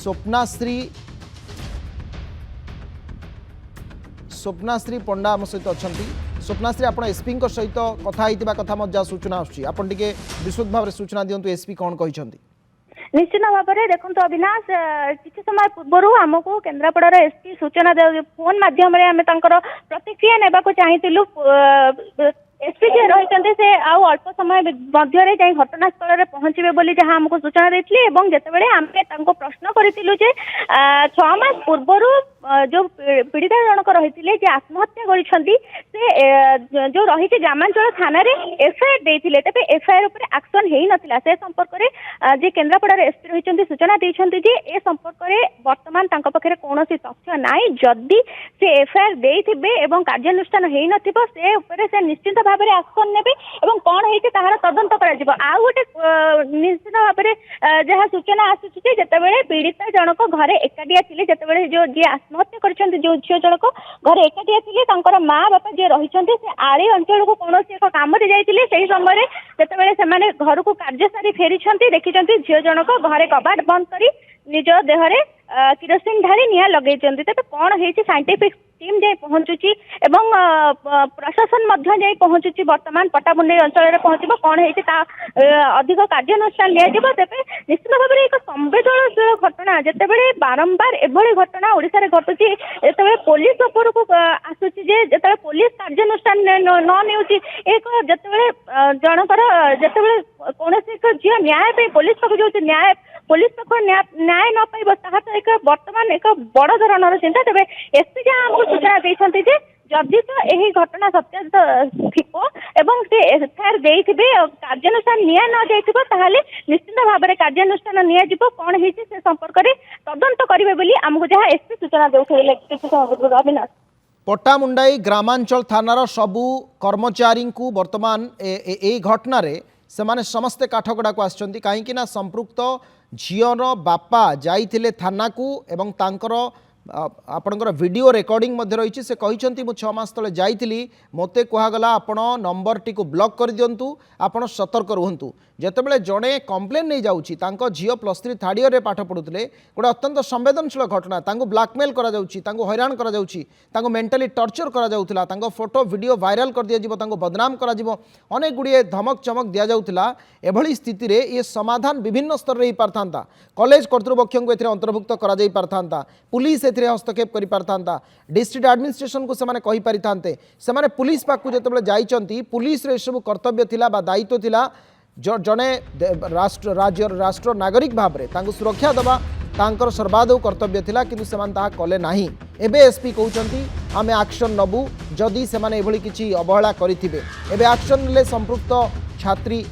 स्वप्नाश्री स्वप्नाश्री पंडा आम सहित अच्छा स्वप्नाश्री आप एसपी सहित कथा कथा मजा सूचना आसटे विशुद्ध भाव सूचना दिंतु एसपी कौन कहते निश्चित भाव में देखो अविनाश किसी समय पूर्व आमको केन्द्रापड़ार एसपी सूचना फोन मध्यम प्रतिक्रिया नेबा चाहिए एसपी जी रही से आउ अल्प समय मध्य घटनास्थल में पहुंचे बोली जहाँ आमको सूचना देते जितेबाला आम प्रश्न करूँ 6 मास पूर्व जो पीड़िता जनक रही आत्महत्या करते जो रही ग्रामांचल थाना एफआईआर देते तेज एफआईआर एक्शन हो नाला से संपर्क में जे केन्द्रापड़ार एसपी रही सूचना देते ए संपर्क में बर्तमान पाखे कौन तथ्य ना जदि से एफआईआर देते कार्यानुष्ठान हो न निश्चित भाव में एक्शन ने कौन होती तार तदंत गोटे निश्चित भाव में जहाँ सूचना आसूची जितेबाला पीड़िता जनक घरे एकाटिया थे जितेबाला जो जी आत्महत्या कर जो झील जनक घरे एकाटिया थे माँ बापा जी रही आड़ी अंचल को कौन एक कम जाते से समय जितेबाला घर को कार्य सारी फेरी देखी झील जनक घरे कबाट बंद कर निज देहरे किरोसिन ढाली निआ लगे तेज कौन हो साइंटिफिक टीम जाए पहुंचुची प्रशासन जाए पहुंचुची वर्तमान पट्टामुंडई अंचल में पहुंचब कौन होता अधिक कार्यानुष्ठान लिया तेज निश्चित भाव में एक संवेदनशील घटना जितेबाला बारंबार एभली घटना ओडिशा घटुची जितेबाला पुलिस उपरको आसूची जितेबाला पुलिस कार्यानुष्ठान न नेउची एक जितेबाला जनकर जितेबाला कौन एक झील न्याय पुलिस पाक जो न्याय पुलिस पाख न्याय न पाइब ताहा तो एक वर्तमान एक बड़ धरणर चिंता तेज एसपी जहाँ आमको सूचना देते जदि तो यही घटना सत्यापित थो एवं से एफआईआर देते कार्यानुष्ठान निया न जाइए निश्चित भाव में कार्यानुष्ठान निया कौन होती से संपर्क में तदंत करेंगे बोली आमको जहाँ एसपी सूचना देते अविनाश पट्टामुंडाई ग्रामांचल थानार सबू कर्मचारी को वर्तमान ए घटना से माने समस्ते काठगड़ा को आसछंती कहीं ना संपृक्त झीर बापा जाइथिले थाना को एवं तांकर आपणकर वीडियो रेकर्डिंग मध्य रही से कहते मुझे 6 मास तले जाइथिली मते कहगला आपण नंबर टी को ब्लॉक कर दिंतु आपण सतर्क रुहतु जितेबाला जड़े कम्प्लेन नहीं जाऊँगी झील +3 थर्ड ईयर पाठ पढ़ुते गोटे अत्यंत संवेदनशील घटना ब्लैकमेल हैरान कर मेंटली टर्चर कर फोटो वीडियो वायरल कर दिया बदनाम कर अनेक गुड़िए धमक चमक दि जाऊला एभली स्थिति रे ये समाधान विभिन्न स्तर में हो पारता कॉलेज कर्तृपक्ष को अंतर्भुक्त कर पुलिस हस्तक्षेप कर पारता डिस्ट्रिक्ट एडमिनिस्ट्रेशन को सेमाने कहि पारिथांते सेमाने पुलिस पाक जेतेबेले जाइचंती पुलिस रे सब कर्तव्य थिला बा दायित्व थिला जड़े राष्ट्र नागरिक भाव में तांको सुरक्षा दबा तांकर सर्वादौ कर्तव्य थिला किंतु सेमान ताहा कले नाही एबे एसपी कहउचंती आमे एक्शन नबु जदि सेमाने एभली किछि अवहेला करिथिबे एबे एक्शन ले संपृक्त छात्री